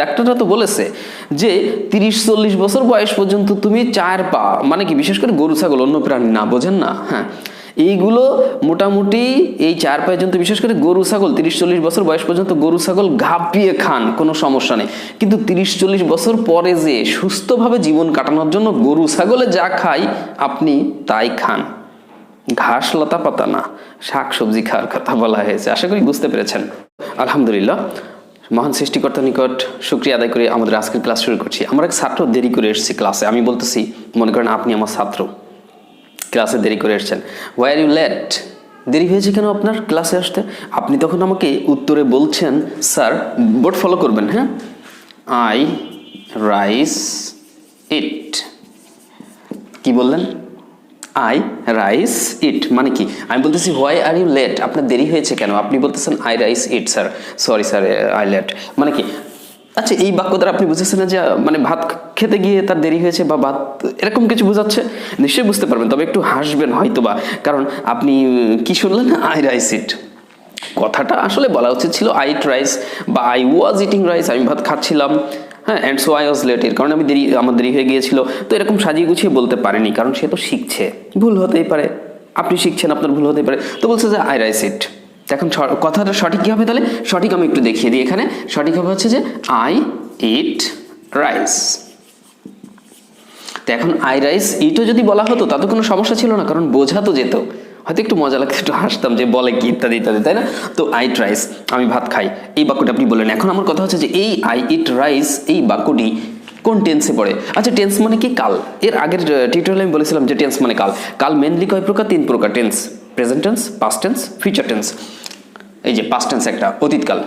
ডাক্তাররা তো বলেছে যে 30-40 বছর বয়স পর্যন্ত তুমি 4 পা, মানে কি বিশেষ করে গরু ছাগল, অন্য প্রাণী না, বোঝেন না? হ্যাঁ, এইগুলো মোটামুটি এই 4 পায়ের জন্য, বিশেষ করে গরু ছাগল 30-40 বছর বয়স পর্যন্ত গরু ছাগল ঘাপিয়ে খান, কোনো সমস্যা নেই। কিন্তু 30-40 বছর পরে যে সুস্থভাবে জীবন কাটানোর জন্য গরু ছাগলে যা খায় আপনি তাই খান, ঘাস লতা পাতা না, শাক সবজি খাওয়ার কথা বলা হয়েছে। আশা করি বুঝতে পেরেছেন। আলহামদুলিল্লাহ, মহান সৃষ্টিকর্তার নিকট শুকরিয়া আদায় করে আমাদের আজকের ক্লাস শুরু করছি। আমার এক ছাত্র দেরি করে এসেছে ক্লাসে। আমি বলতেছি, মনে করেন আপনি আমার ছাত্র, ক্লাসে দেরি করে এসেছেন। Why are you late? দেরি হয়েছে কেন আপনার ক্লাসে আসতে? আপনি তখন আমাকে উত্তরে বলছেন, স্যার, বোর্ড ফলো করবেন, হ্যাঁ, আই রাইস ইট। কি বললেন? আই রাইস ইট মানে কি? আমি বলতেছি হোয়াই আর ইউ লেট, আপনার দেরি হয়েছে কেন? আপনি বলতেছেন I rice it sir, sorry sir, I let মানে কি? আচ্ছা, এই বাক্য দ্বারা আপনি বুঝেছেন না যে মানে ভাত খেতে গিয়ে তার দেরি হয়েছে বা ভাত এরকম কিছু বোঝাচ্ছে? নিশ্চয়ই বুঝতে পারবেন, তবে একটু হাসবেন হয়তো বা, কারণ আপনি কি শুনলেন? I rice eat. কথাটা আসলে বলা উচিত ছিল আই ইট রাইস বা আই ওয়াজ ইটিং রাইস, আমি ভাত খাচ্ছিলাম, হ্যাঁ, and so I was late, এর কারণে আমার দেরি হয়ে গিয়েছিল। তো এরকম সাজিয়ে গুছিয়ে বলতে পারেনি, কারণ সে তো শিখছে, ভুল হতেই পারে, আপনি শিখছেন, আপনার ভুল হতেই পারে। তো বলছে যে আই রাইস ইট। এখন কথাটা সঠিক কী হবে তাহলে? সঠিক আমি একটু দেখিয়ে দিই। এখানে সঠিক হবে হচ্ছে যে আই ইট রাইস। তো এখন আই রাইস ইটও যদি বলা হতো তাতে কোনো সমস্যা ছিল না, কারণ বোঝা তো যেত, হয়তো একটু মজা লাগতো, একটু হাসতাম যে বলে কি ইত্যাদি ইত্যাদি, তাই না? তো আই ইট রাইস, আমি ভাত খাই, এই বাক্যটা আপনি বললেন। এখন আমার কথা হচ্ছে যে এই আই ইট রাইস এই বাক্যটি কোন টেন্সে পড়ে? আচ্ছা, টেন্স মানে কি? কাল। এর আগের টিউটোরিয়ালে আমি বলেছিলাম যে টেন্স মানে কাল। কাল মেনলি কয় প্রকার? 3 প্রকার tense: present tense, past tense, future tense. এই যে পাস্ট টেন্স একটা, অতীতকাল;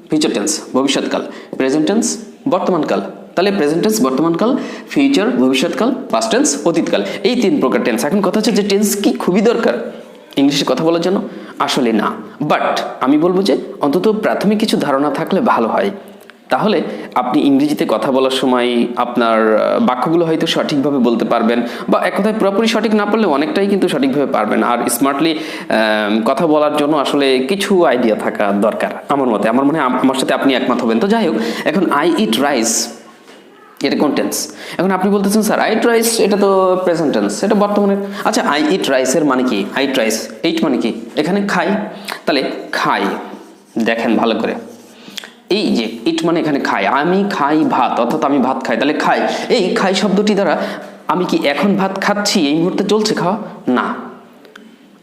ফিউচার টেন্স ভবিষ্যৎকাল; প্রেজেন্ট টেন্স বর্তমানকাল। তাহলে প্রেজেন্ট টেন্স বর্তমানকাল, ফিউচার ভবিষ্যৎকাল, পাস্ট টেন্স অতীতকাল, এই 3 প্রকার টেন্স। এখন কথা হচ্ছে যে টেন্স কি খুবই দরকার ইংলিশে কথা বলার জন্য? আসলে না, বাট আমি বলবো যে অন্তত প্রাথমিক কিছু ধারণা থাকলে ভালো হয়। তাহলে আপনি ইংরেজিতে কথা বলার সময় আপনার বাক্যগুলো হয়তো সঠিকভাবে বলতে পারবেন, বা এক কথায় পুরোপুরি সঠিক না পারলে অনেকটাই কিন্তু সঠিকভাবে পারবেন। আর স্মার্টলি কথা বলার জন্য আসলে কিছু আইডিয়া থাকা দরকার আমার মতে। আমার মনে হয় আমার সাথে আপনি একমত হবেন। তো যাই হোক, এখন আই ইট রাইস এটা কোন টেন্স? এখন আপনি বলতেছেন স্যার আই ইট রাইস এটা তো প্রেজেন্ট টেন্স, এটা বর্তমানের। আচ্ছা, আই ইট রাইসের মানে কি? আই ইট রাইস, এইট মানে কি? এখানে খাই, তাহলে খাই, দেখেন ভালো করে, এই যে ইট মানে এখানে খাই, আমি খাই ভাত, অর্থাৎ আমি ভাত খাই, তাহলে খাই। এই খাই শব্দটি দ্বারা আমি কি এখন ভাত খাচ্ছি, এই মুহূর্তে চলছে খাওয়া? না।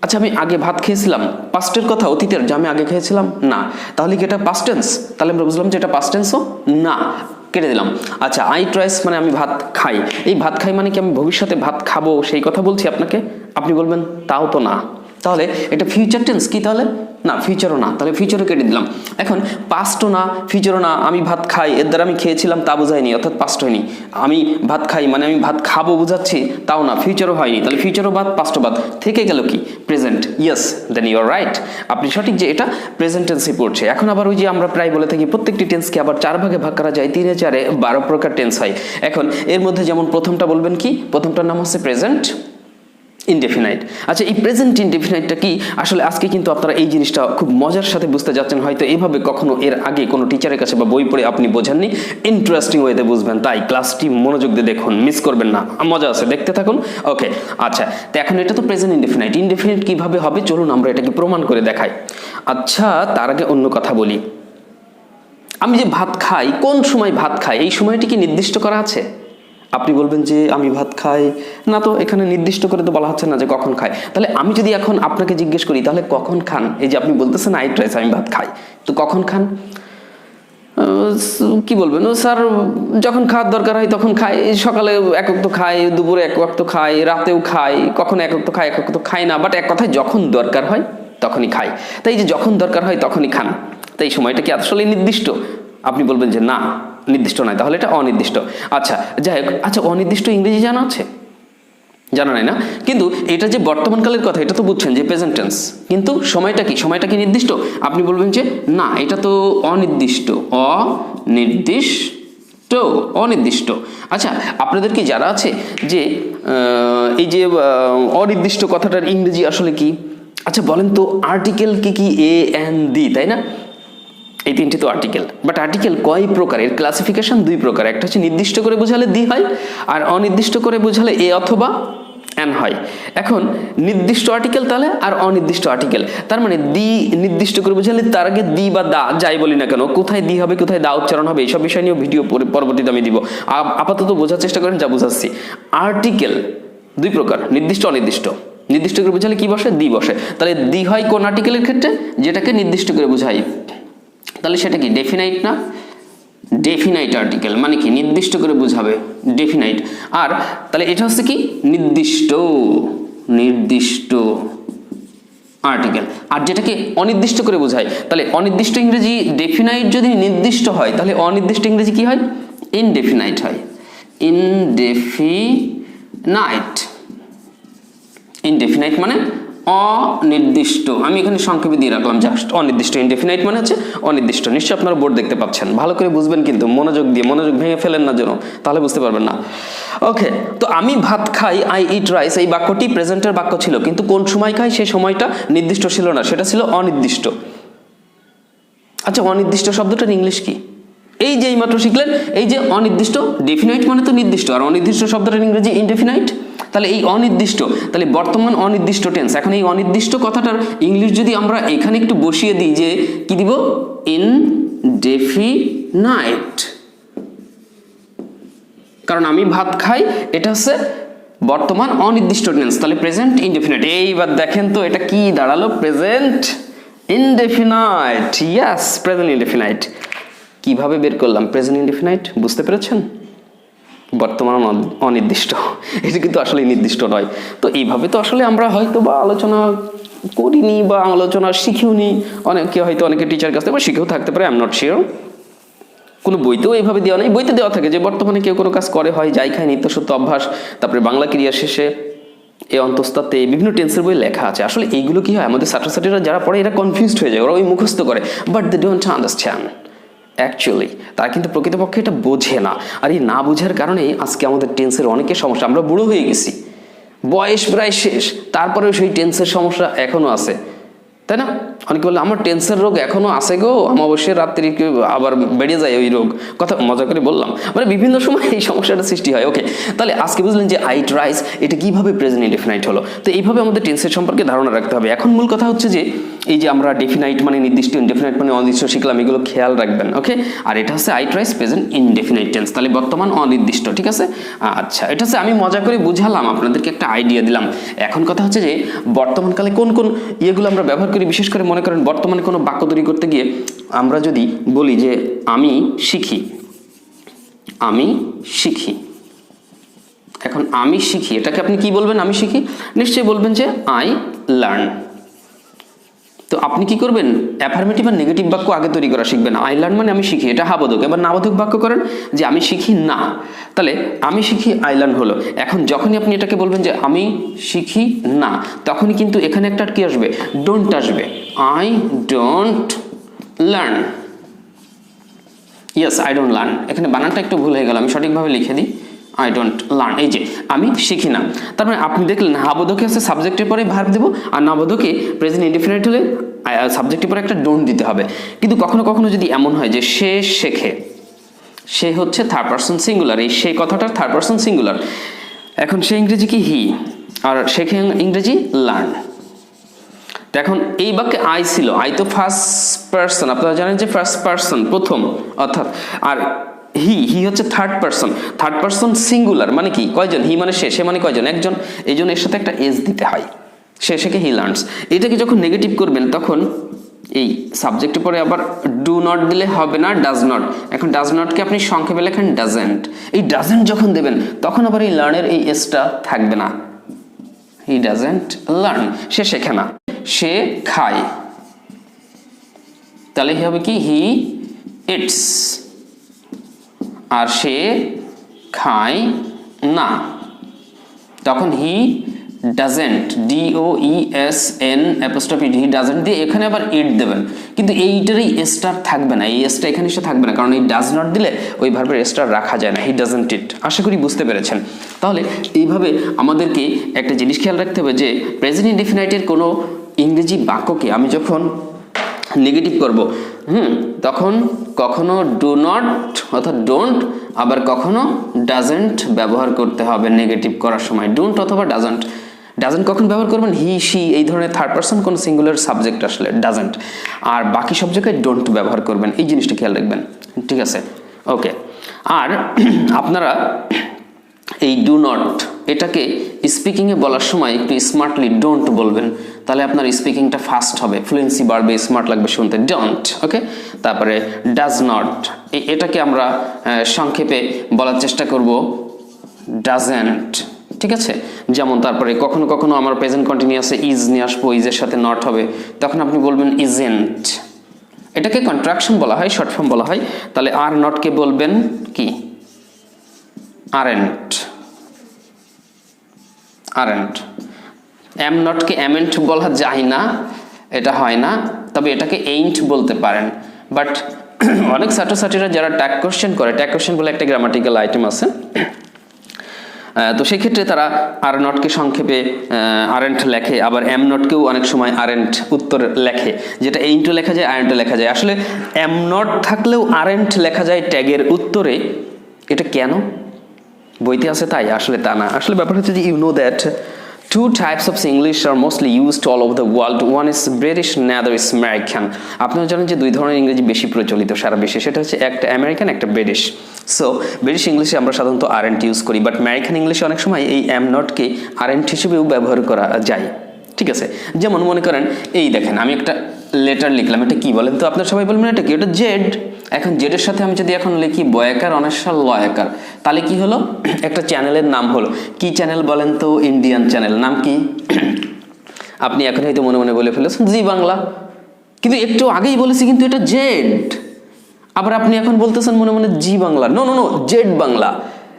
আচ্ছা, আমি আগে ভাত খেয়েছিলাম, পাস্টের কথা, অতীতের, যে আমি আগে খেয়েছিলাম? না। তাহলে কি এটা পাস্ট টেন্স? তাহলে আমরা বুঝলাম যে এটা পাস্ট টেন্সও না, কেটে দিলাম। আচ্ছা, আই ইট রাইস মানে আমি ভাত খাই, এই ভাত খাই মানে কি আমি ভবিষ্যতে ভাত খাবো সেই কথা বলছি আপনাকে? আপনি বলবেন তাও তো না। তাহলে এটা ফিউচার টেন্স কি? তাহলে না, ফিউচারও না, তাহলে ফিউচারও কেটে দিলাম। এখন পাস্টও না, ফিউচারও না, আমি ভাত খাই এর দ্বারা আমি খেয়েছিলাম তা বোঝায়নি, অর্থাৎ পাস্ট হয়নি। আমি ভাত খাই মানে আমি ভাত খাবো বোঝাচ্ছি, তাও না, ফিউচারও হয়নি, তাহলে ফিউচারও বাদ, পাস্টও বাদ, থেকে গেল কি? Present. Yes, then you are right, আপনি সঠিক যে এটা প্রেজেন্ট টেন্সে পড়ছে। এখন আবার ওই যে আমরা প্রায় বলে থাকি প্রত্যেকটি টেন্সকে আবার 4 ভাগে ভাগ করা যায়, 3 এ 4 এ 12 প্রকার টেন্স হয়। এখন এর মধ্যে যেমন প্রথমটা বলবেন কি? প্রথমটার নাম হচ্ছে প্রেজেন্ট ইনডেফিনাইট। আচ্ছা, এই প্রেজেন্ট ইনডেফিনাইটটা কি? আসলে আজকে কিন্তু আপনারা এই জিনিসটা খুব মজার সাথে বুঝতে যাচ্ছেন, হয়তো এইভাবে কখনো এর আগে কোনো টিচারের কাছে বা বই পড়ে আপনি বোঝেননি। ইন্টারেস্টিং ওয়েতে বুঝবেন, তাই ক্লাসটি মনোযোগ দিয়ে দেখুন, মিস করবেন না, মজা আছে, দেখতে থাকুন। ওকে, আচ্ছা, তো এখন এটা তো প্রেজেন্ট ইনডেফিনাইট। ইনডেফিনাইট কিভাবে হবে চলুন আমরা এটাকে প্রমাণ করে দেখাই। আচ্ছা, তার আগে অন্য কথা বলি, আমি যে ভাত খাই, কোন সময় ভাত খাই, এই সময়টি কি নির্দিষ্ট করা আছে? আপনি বলবেন যে আমি ভাত খাই না, তো এখানে নির্দিষ্ট করে তো বলা হচ্ছে না যে কখন খাই। তাহলে আমি যদি এখন আপনাকে জিজ্ঞেস করি তাহলে কখন খান, এই যে আপনি বলতেছেন আই ইট রাইস, আমি ভাত খাই, তো কখন খান? কি বলবেন? ও স্যার, যখন খাওয়ার দরকার হয় তখন খাই, সকালে এক ওয়াক্ত খাই, দুপুরে এক ওয়াক্ত খাই, রাতেও খাই, কখনো এক ওয়াক্ত খাই, এক ওয়াক্ত খাই না, বাট এক কথায় যখন দরকার হয় তখনই খাই। তাই যে যখন দরকার হয় তখনই খান, তাই সময়টা কি আসলে নির্দিষ্ট? আপনি বলবেন যে না, নির্দিষ্ট নয়, তাহলে এটা অনির্দিষ্ট। আচ্ছা, যাই হোক, আচ্ছা, অনির্দিষ্ট ইংরেজি জানা আছে? জানা নাই না? কিন্তু এটা যে বর্তমানকালের কথা এটা তো বুঝছেন যে প্রেজেন্ট টেন্স, কিন্তু সময়টা কি? সময়টা কি নির্দিষ্ট? আপনি বলবেন যে না, এটা তো অনির্দিষ্ট, অনির্দিষ্ট। আচ্ছা, আপনাদের কি জানা আছে যে এই যে অনির্দিষ্ট কথাটার ইংরেজি আসলে কি? আচ্ছা বলেন তো, আর্টিকেল কি কি? এ এন দি, তাই না? এই তিনটি তো আর্টিকেল, বাট আর্টিকেল কয় প্রকার, এর ক্লাসিফিকেশন দুই প্রকার। একটা হচ্ছে নির্দিষ্ট করে বোঝালে দি হয়, আর অনির্দিষ্ট করে বোঝালে এ অথবা এন হয়। এখন নির্দিষ্ট আর্টিকেল তাহলে আর অনির্দিষ্ট আর্টিকেল, তার মানে দি নির্দিষ্ট করে বোঝালে তার আগে দি বা দা যাই বলি না কেন, কোথায় দি হবে কোথায় দা উচ্চারণ হবে এইসব বিষয় নিয়েও ভিডিও পরবর্তীতে আমি দিব। আপাতত বোঝার চেষ্টা করেন যা বোঝাচ্ছি। আর্টিকেল দুই প্রকার, নির্দিষ্ট অনির্দিষ্ট। নির্দিষ্ট করে বোঝালে কি বসে, দি বসে। তাহলে দি হয় কোন আর্টিকেলের ক্ষেত্রে, যেটাকে নির্দিষ্ট করে বোঝাই, তাহলে সেটা কি ডেফিনাইট না? ডেফিনাইট আর্টিকেল মানে কি নির্দিষ্ট করে বোঝাবে, ডেফিনাইট। আর তাহলে এটা হচ্ছে কি নির্দিষ্ট, নির্দিষ্ট আর্টিকেল। আর যেটাকে অনির্দিষ্ট করে বোঝায়, তাহলে অনির্দিষ্ট ইংরেজি ডেফিনাইট যদি নির্দিষ্ট হয়, তাহলে অনির্দিষ্ট ইংরেজি কি হয়, ইনডেফিনাইট হয়। ইনডেফিনাইট, ইনডেফিনাইট মানে অনির্দিষ্ট। আমি এখানে সংক্ষেপে দিয়ে রাখলাম জাস্ট অনির্দিষ্ট। ইনডেফিনাইট মানে হচ্ছে অনির্দিষ্ট। নিশ্চয়ই আপনারা বোর্ড দেখতে পাচ্ছেন, ভালো করে বুঝবেন কিন্তু মনোযোগ দিয়ে, মনোযোগ ভেঙে ফেলেন না যেন, তাহলে বুঝতে পারবেন না। ওকে, তো আমি ভাত খাই, আই ইট রাইস, এই বাক্যটি প্রেজেন্টের বাক্য ছিল, কিন্তু কোন সময় খাই সেই সময়টা নির্দিষ্ট ছিল না, সেটা ছিল অনির্দিষ্ট। আচ্ছা, অনির্দিষ্ট শব্দটার ইংলিশ কি? এই যে এইমাত্র শিখলেন, এই যে অনির্দিষ্ট, ডেফিনাইট মানে তো নির্দিষ্ট, আর অনির্দিষ্ট শব্দটার ইংরেজি ইনডেফিনাইট। তাহলে এই অনির্দিষ্ট, তাহলে বর্তমান অনির্দিষ্ট টেন্স। এখন এই অনির্দিষ্ট কথাটার ইংলিশ যদি আমরা এখানে একটু বসিয়ে দিই, যে কি দিব, ইনডেফিনাইট। কারণ আমি ভাত খাই, এটা হচ্ছে বর্তমান অনির্দিষ্ট টেন্স, তাহলে প্রেজেন্ট ইনডেফিনাইট। এইবার দেখেন তো এটা কি দাঁড়ালো, present indefinite. Yes, present indefinite. কিভাবে বের করলাম প্রেজেন্ট ইনডেফিনাইট, বুঝতে পেরেছেন? বর্তমান অনির্দিষ্ট, এটা কিন্তু আসলে নির্দিষ্ট নয়। তো এইভাবে তো আসলে আমরা হয়তো বা আলোচনা করিনি বা আলোচনা শিখিওনি, অনেকে হয়তো অনেকে টিচার কাছ থেকে শিখেও থাকতে পারে, আই এম নট শিওর। কোনো বইতেও এইভাবে দেওয়া নেই। বইতে দেওয়া থাকে যে বর্তমানে কেউ কোনো কাজ করে, হয় যাই খায়, নিত্য সত্য অভ্যাস, তারপরে বাংলা ক্রিয়া শেষে এ অন্তস্তাতে, বিভিন্ন টেন্সের বই লেখা আছে। আসলে এইগুলো কি হয়, আমাদের ছাত্রছাত্রীরা যারা পড়ে এরা কনফিউজড হয়ে যায়, ওরা ওই মুখস্থ করে, but they don't understand actually. তারা কিন্তু প্রকৃতপক্ষে এটা বোঝে না। আর এই না বোঝার কারণেই আজকে আমাদের টেন্সের অনেকের সমস্যা। আমরা বুড়ো হয়ে গেছি, বয়স প্রায় শেষ, তারপরেও সেই টেন্সের সমস্যা এখনো আছে, তাই না? অনেকে বলে আমার টেন্সের রোগ এখনো আছে গো, অমাবস্যার রাত্রি আবার বেড়ে যায় ওই রোগ। কথা মজা করে বললাম, মানে বিভিন্ন সময় এই সমস্যাটা সৃষ্টি হয়। ওকে, তাহলে আজকে বুঝলেন যে আইট রাইস এটা কিভাবে প্রেজেন্ট ইনডেফিনাইট হলো। তো এইভাবে আমাদের টেন্সের সম্পর্কে ধারণা রাখতে হবে। এখন মূল কথা হচ্ছে যে এই যে আমরা ডেফিনাইট মানে নির্দিষ্ট, ইনডেফিনাইট মানে অনির্দিষ্ট শিখলাম, এগুলো খেয়াল রাখবেন। ওকে, আর এটা হচ্ছে I eat rice present indefinite tense, তাহলে বর্তমান অনির্দিষ্ট। ঠিক আছে, আচ্ছা, এটা হচ্ছে আমি মজা করে বুঝালাম, আপনাদেরকে একটা আইডিয়া দিলাম। এখন কথা হচ্ছে যে বর্তমানকালে কোন কোন ইয়েগুলো আমরা ব্যবহার করি। বিশেষ করে মনে করেন বর্তমানে কোনো বাক্য তৈরি করতে গিয়ে আমরা যদি বলি যে আমি শিখি, আমি শিখি। এখন আমি শিখি, এটাকে আপনি কি বলবেন? আমি শিখি, নিশ্চয়ই বলবেন যে আই লার্ন। তো আপনি কি করবেন, অ্যাফার্মেটিভ আর নেগেটিভ বাক্য আগে তৈরি করা শিখবেন। আই লার্ন মানে আমি শিখি, এটা হাবোধক। এবার নাবোধক বাক্য করেন যে আমি শিখি না, তাহলে আমি শিখি আই লার্ন হলো। এখন যখনই আপনি এটাকে বলবেন যে আমি শিখি না, তখনই কিন্তু এখানে একটা কি আসবে, ডোন্ট আসবে। I don't learn. Yes, I don't learn. এখানে বানানটা একটু ভুল হয়ে গেল, আমি সঠিকভাবে লিখে দিই, আই ডোন্ট লার্ন। এই যে আমি শিখি না, তার মানে আপনি দেখলেন হাবোধকে আছে সাবজেক্টের পরে ভার্ব দেবো, আর নাবোধকে প্রেজেন্ট ইনডেফিনাইট হলে সাবজেক্টের পরে একটা ডোন্ট দিতে হবে। কিন্তু কখনো কখনো যদি এমন হয় যে সে শেখে, সে হচ্ছে থার্ড পারসন সিঙ্গুলার, এই সে কথাটার থার্ড পারসন সিঙ্গুলার। এখন সে ইংরেজি কি হি, আর শেখে ইংরেজি লার্ন। এখন এই বাক্যে আই ছিল, আই তো ফার্স্ট পারসন, আপনারা জানেন যে ফার্স্ট পারসন প্রথম, অর্থাৎ আর হি হচ্ছে third person. Third person singular মানে কি, কয়জন? হি মানে সে, সে মানে কয়জন? একজন। এই জন্য এর সাথে একটা এস দিতে হয়, সে শেখে হি লার্নস। এটাকে যখন নেগেটিভ করবেন তখন এই সাবজেক্টের পরে আবার ডু নট দিলে হবে না, ডাজ নট। এখন ডাজ নটকে আপনি সংক্ষেপে লেখেন ডাজেন্ট। এই ডাজেন্ট যখন দেবেন তখন আবার এই লার্নের এই এসটা থাকবে না, হি ডাজেন্ট লার্ন, সে শেখে না। সে খায়, তাহলে হবে কি হি ইটস, আর সে খায় না, তখন he doesn't, DOESN apostrophe he doesn't দিয়ে এখানে আবার ইট দেবেন। কিন্তু এইটারই স্টার থাকবে না, এই এসটা এখানে এসে থাকবে না, কারণ এই ডাজ নট দিলে ওই ভার্বের স্টার রাখা যায় না, হি ডাজেন্ট ইট। আশা করি বুঝতে পেরেছেন। তাহলে এইভাবে আমাদেরকে একটা জিনিস খেয়াল রাখতে হবে যে প্রেজেন্ট ইনডেফিনাইটের কোনো ইংরেজি বাক্যকে আমি যখন নেগেটিভ করব, তখন কখনো ডু নট অর্থাৎ ডোন্ট, আবার কখনো ডাজেন্ট ব্যবহার করতে হবে নেগেটিভ করার সময়। ডোন্ট অথবা ডাজেন্ট। ডাজেন্ট কখন ব্যবহার করবেন? হি, শি এই ধরনের থার্ড পারসন কোন সিঙ্গুলার সাবজেক্ট আসলে ডাজেন্ট। আর বাকি সব জায়গায় ডোন্ট ব্যবহার করবেন, এই জিনিসটা খেয়াল রাখবেন, ঠিক আছে? ওকে। আর আপনারা এই ডু নট এটাকে স্পিকিংয়ে বলার সময় একটু স্মার্টলি ডোন্ট বলবেন, তাহলে আপনার স্পিকিংটা ফাস্ট হবে, ফ্লুয়েন্সি বাড়বে, স্মার্ট লাগবে শুনতে। ডোন্ট, ওকে। তারপরে ডাজ নট, এটাকে আমরা সংক্ষেপে বলার চেষ্টা করব ডাজেন্ট, ঠিক আছে? যেমন তারপরে কখনো কখনো আমার প্রেজেন্ট কন্টিনিউয়াসে ইজ নিয়ে আসবো, ইজের সাথে নট হবে, তখন আপনি বলবেন ইজেন্ট। এটাকে কন্ট্রাকশন বলা হয়, শর্ট ফর্ম বলা হয়। তাহলে আর নটকে বলবেন কি? আরেন্ট। আরেন্ট। এম নটকে এমেন্ট বলা যায় না, এটা হয় না, তবে এটাকে এইন্ট বলতে পারেন। বাট অনেক ছাত্রছাত্রীরা যারা ট্যাগ কোশ্চেন করে, ট্যাগ কোশ্চেন বলে একটা গ্রামাটিক্যাল আইটেম আছে, তো সেই ক্ষেত্রে তারা আর নটকে সংক্ষেপে আরেন্ট লেখে, আবার এম নটকেও অনেক সময় আরেন্ট উত্তর লেখে, যেটা এইন্টও লেখা যায়, আরেন্টও লেখা যায়। আসলে এম নট থাকলেও আরেন্ট লেখা যায় ট্যাগের উত্তরে, এটা কেন? বইতে আছে তাই? আসলে তা না। আসলে ব্যাপার হচ্ছে যে you know that two types of English are mostly used all over the world. One is British and the other is American. আপনারা জানেন যে দুই ধরনের ইংরেজি বেশি প্রচলিত সারা বিশ্বে, সেটা হচ্ছে একটা আমেরিকান, একটা ব্রিটিশ। সো ব্রিটিশ ইংলিশে আমরা সাধারণত আরএন্ট ইউজ করি, বাট আমেরিকান ইংলিশে অনেক সময় এই এম নটকে আরএন্ট হিসেবেও ব্যবহার করা যায়, ঠিক আছে? যেমন মনে করেন এই দেখেন আমি একটা লেটার লিখলাম, এটা কি বলেন তো? আপনারা সবাই বলবেন এটা কি? এটা জেড। এখন জেডের সাথে আমি যদি এখন লিখি বয়াকার অনেশ্বর লয়াকার, তাহলে কি হলো? একটা চ্যানেলের নাম হলো। কি চ্যানেল বলেন তো? Indian channel. নাম কি? আপনি এখন হয়তো মনে মনে বলে ফেলেছেন জি বাংলা, কিন্তু একটু আগেই বলেছি কিন্তু এটা জেড। আবার আপনি এখন বলতেছেন মনে মনে Zee Bangla. No no no, Z Bangla.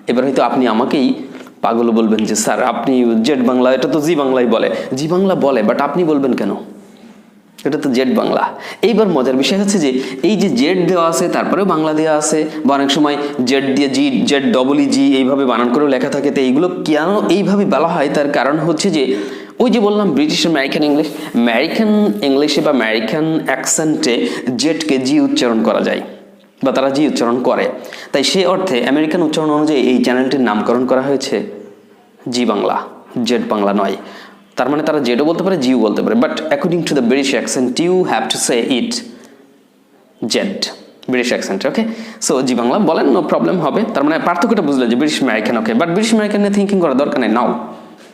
এবার হয়তো আপনি আমাকেই পাগল বলবেন যে স্যার আপনি জেড বাংলা, এটা তো জি বাংলাই বলে। জি বাংলা বলে, বাট আপনি বলবেন কেন? এটা তো জেড বাংলা। এইবার মজার বিষয় হচ্ছে যে এই যে জেড দেওয়া আছে তারপরেও বাংলা দেওয়া আছে, বা অনেক সময় জেড দিয়ে জি, জেড ডবল ই জি এইভাবে বানান করেও লেখা থাকে। তো এইগুলো কেন এইভাবে বলা হয়? তার কারণ হচ্ছে যে ওই যে বললাম ব্রিটিশ আমেরিকান ইংলিশ, আমেরিকান ইংলিশে বা আমেরিকান অ্যাকসেন্টে জেডকে জি উচ্চারণ করা যায়, বা তারা জি উচ্চারণ করে। তাই সেই অর্থে আমেরিকান উচ্চারণ অনুযায়ী এই চ্যানেলটির নামকরণ করা হয়েছে জি বাংলা, জেড বাংলা নয়। তার মানে তারা জেডও বলতে পারে, জিও বলতে পারে, but according to the British accent you have to say it Z, British accent, okay? So Zee Bangla বলেন, নো প্রবলেম হবে। তার মানে পার্থক্যটা বুঝলে যে British American, okay? But British American নিয়ে থিঙ্কিং করার দরকার নেই। নাও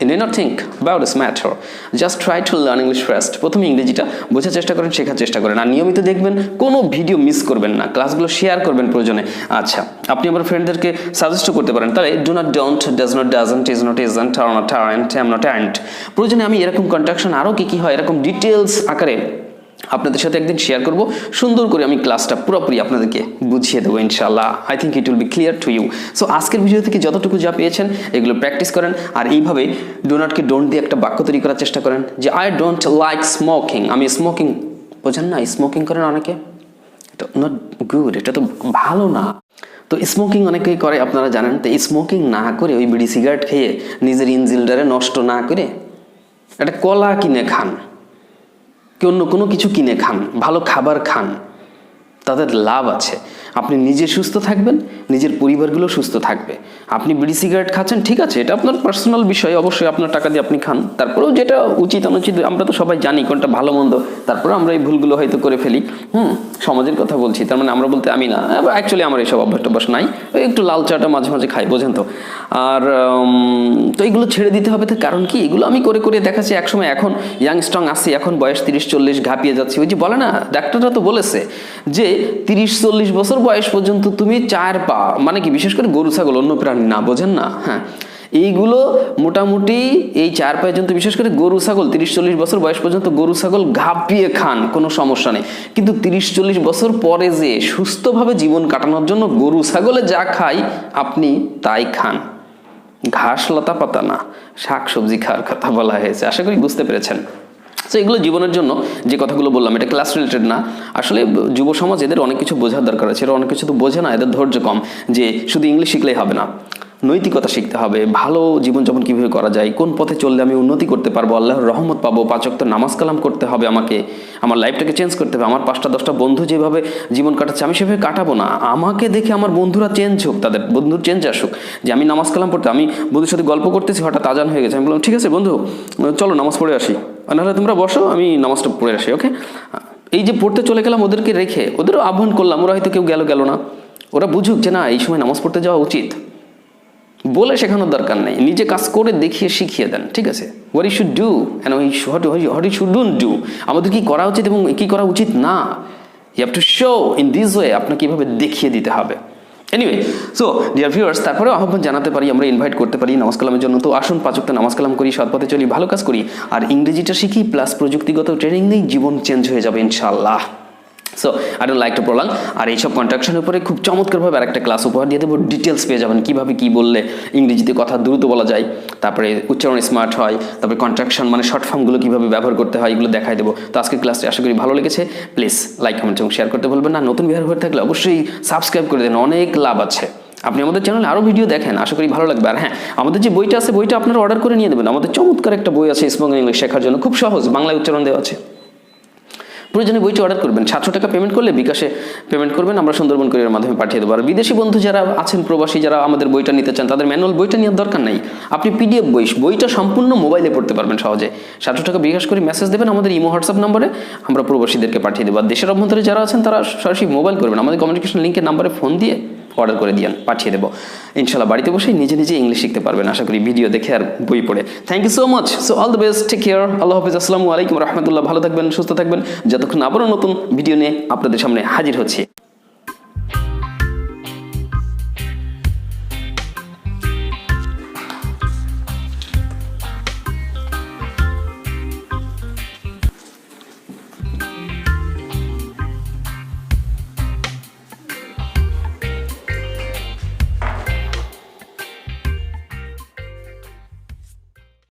you need not think about this matter, just try to learn English first. প্রথমে ইংরেজিটা বোঝার চেষ্টা করেন, শেখার চেষ্টা করেন, আর নিয়মিত দেখবেন, কোনো ভিডিও মিস করবেন না, ক্লাসগুলো শেয়ার করবেন প্রয়োজনে। আচ্ছা, আপনি আমার ফ্রেন্ডদেরকে সাজেস্টও করতে পারেন, তাহলে do not, don't, does not, doesn't, is not, isn't, are not, aren't, am not, ant. প্রয়োজনে আমি এরকম কন্ট্রাকশন আরও কি হয় এরকম ডিটেলস আকারে আপনাদের সাথে একদিন শেয়ার করব, সুন্দর করে আমি ক্লাসটা পুরোপুরি আপনাদেরকে বুঝিয়ে দেবো ইনশাআল্লাহ। I think it will be clear to you. So আজকের ভিডিও থেকে যতটুকু যা পেয়েছেন এগুলো প্র্যাকটিস করেন, আর এইভাবে ডো নটকে ডোন্ট দিয়ে একটা বাক্য তৈরি করার চেষ্টা করেন যে আই ডোন্ট লাইক স্মোকিং, আমি স্মোকিং, বোঝেন না? স্মোকিং করেন অনেকে, এটা নট গুড, এটা তো ভালো না। তো স্মোকিং অনেকেই করে, আপনারা জানেন। তো স্মোকিং না করে ওই বিড়ি সিগারেট খেয়ে নিজের ইনজিলটারে নষ্ট না করে একটা কলা কিনে খান, কি অন্য কোনো কিছু কিনে খান, ভালো খাবার খান, তাদের লাভ আছে। আপনি নিজে সুস্থ থাকবেন, নিজের পরিবারগুলো সুস্থ থাকবে। আপনি বিড়ি সিগারেট খাচ্ছেন, ঠিক আছে, এটা আপনার পার্সোনাল বিষয়, অবশ্যই আপনার টাকা দিয়ে আপনি খান। তারপরেও যেটা উচিত অনুচিত আমরা তো সবাই জানি কোনটা ভালো মন্দ, তারপরেও আমরা এই ভুলগুলো হয়তো করে ফেলি। সমাজের কথা বলছি, তার মানে আমরা বলতে আমি না, অ্যাকচুয়ালি আমার এইসব অভ্যাস নাই, ওই একটু লাল চাটা মাঝে মাঝে খাই, বোঝেন তো। আর তো এইগুলো ছেড়ে দিতে হবে। তো কারণ কি, এগুলো আমি করে করে দেখাচ্ছি একসময়, এখন ইয়াং স্ট্রং আসছি, এখন বয়স 30-40 ঘাপিয়ে যাচ্ছি। ওই যে বলে না, ডাক্তাররা তো বলেছে যে 30-40 বছর বয়স পর্যন্ত তুমি চার পা, মানে কি বিশেষ করে গরু ছাগল, অন্য প্রাণী না, বোঝেন না? হ্যাঁ, এইগুলো মোটামুটি এই চার পায়ে পর্যন্ত, বিশেষ করে গরু ছাগল 30-40 বছর বয়স পর্যন্ত গরু ছাগল ঘাপিয়ে খান, কোনো সমস্যা নেই। কিন্তু 30-40 বছর পরে যে সুস্থভাবে জীবন কাটানোর জন্য গরু ছাগলে যা খায় আপনি তাই খান, ঘাস লতা পাতা না, শাক সবজি খাওয়ার কথা বলা হয়েছে। আশা করি বুঝতে পেরেছেন। তো এগুলো জীবনের জন্য যে কথাগুলো বললাম, এটা ক্লাস রিলেটেড না। আসলে যুব সমাজ এদের অনেক কিছু বোঝার দরকার আছে, এরা অনেক কিছু তো বোঝে না, এদের ধৈর্য কম, যে শুধু ইংলিশ শিখলেই হবে না। নৈতিকতা শিখতে হবে, ভালো জীবনযাপন কীভাবে করা যায়, কোন পথে চললে আমি উন্নতি করতে পারবো, আল্লাহর রহমত পাবো, 5 ওয়াক্ত নামাজ কালাম করতে হবে আমাকে, আমার লাইফটাকে চেঞ্জ করতে হবে। আমার 5টা 10টা বন্ধু যেভাবে জীবন কাটাচ্ছে আমি সেভাবে কাটাবো না, আমাকে দেখে আমার বন্ধুরা চেঞ্জ হোক, তাদের বন্ধুর চেঞ্জ আসুক। যে আমি নামাজ কালাম পড়তে, আমি বন্ধুর সাথে গল্প করতেছি, হঠাৎ আজান হয়ে গেছে, আমি বললাম ঠিক আছে বন্ধু চলো নামাজ পড়ে আসি, নাহলে তোমরা বসো আমি নামাজটা পড়ে আসি, ওকে। এই যে পড়তে চলে গেলাম ওদেরকে রেখে, ওদেরও আহ্বান করলাম, ওরা হয়তো কেউ গেল না, ওরা বুঝুক যে না এই সময় নামাজ পড়তে যাওয়া উচিত। বলে শেখানোর দরকার নেই, নিজে কাজ করে দেখিয়ে শিখিয়ে দেন, ঠিক আছে। What you should do and what you shouldn't do, আমাদের কি করা উচিত এবং কি করা উচিত না, you have to show in this way, আপনাকে কীভাবে দেখিয়ে দিতে হবে। এনিওয়ে, সো ডিয়ার ভিউয়ার্স, তারপরেও আহ্বান জানাতে পারি, আমরা ইনভাইট করতে পারি নামাজ কালামের জন্য। তো আসুন 5 ওয়াক্ত নামাজ কালাম করি, সৎ পথে চলি, ভালো কাজ করি, আর ইংরেজিটা শিখি, প্লাস প্রযুক্তিগত ট্রেনিং নেই, জীবন চেঞ্জ হয়ে যাবে ইনশাআল্লাহ। So I don't like to prolong. আর এইসব কন্ট্রাকশনের উপরে খুব চমৎকারভাবে আরেকটা ক্লাস উপহার দিয়ে দেবো, ডিটেলস পেয়ে যাবেন কীভাবে কী বললে ইংরেজিতে কথা দ্রুত বলা যায়, তারপরে উচ্চারণ স্মার্ট হয়, তারপরে কন্ট্রাকশন মানে শর্ট ফর্মগুলো কীভাবে ব্যবহার করতে হয় এগুলো দেখাই দেবো। তো আজকের ক্লাসটি আশা করি ভালো লেগেছে, প্লিজ লাইক কমেন্ট এবং শেয়ার করতে বলবেন না। নতুন ভিডিও হয়ে থাকলে অবশ্যই সাবস্ক্রাইব করে দেন, অনেক লাভ আছে। আপনি আমাদের চ্যানেলে আরও ভিডিও দেখেন, আশা করি ভালো লাগবে। আর হ্যাঁ, আমাদের যে বইটা আছে বইটা আপনারা অর্ডার করে নিয়ে দেবেন, আমাদের চমৎকার একটা বই আছে স্পোকেন ইংলিশ শেখার জন্য, খুব সহজ, বাংলায় উচ্চারণ দেওয়া আছে। প্রয়োজনে বইটি অর্ডার করবেন, 700 টাকা পেমেন্ট করলে বিকাশে পেমেন্ট করবেন, আমরা সুন্দরবন কুরিয়ারের মাধ্যমে পাঠিয়ে দেবো। আর বিদেশি বন্ধু যারা আছেন, প্রবাসী যারা আমাদের বইটা নিতে চান, তাদের ম্যানুয়াল বইটা নেওয়ার দরকার নাই, আপনি পিডিএফ বইটা সম্পূর্ণ মোবাইলে পড়তে পারবেন সহজে। 700 টাকা বিকাশ করে মেসেজ দেবেন আমাদের ইমো হোয়াটসঅ্যাপ নম্বরে, আমরা প্রবাসীদেরকে পাঠিয়ে দেবো। আর দেশের অভ্যন্তরে যারা আছেন তারা সরাসরি মোবাইল করবেন, আমাদের কমিউনিকেশন লিঙ্কের নাম্বারে ফোন দিয়ে অর্ডার করে দিয়েন, পাঠিয়ে দেবো। ইনশাল্লাহ বাড়িতে বসেই নিজে নিজে ইংলিশ শিখতে পারবেন আশা করি, ভিডিও দেখে আর বই পড়ে। Thank you so much. So all the best, take care, আল্লাহ হাফিজ, আসসালামু আলাইকুম রহমতুল্লাহ। ভালো থাকবেন, সুস্থ থাকবেন, যতক্ষণ আবারও নতুন ভিডিও নিয়ে আপনাদের সামনে হাজির হচ্ছি।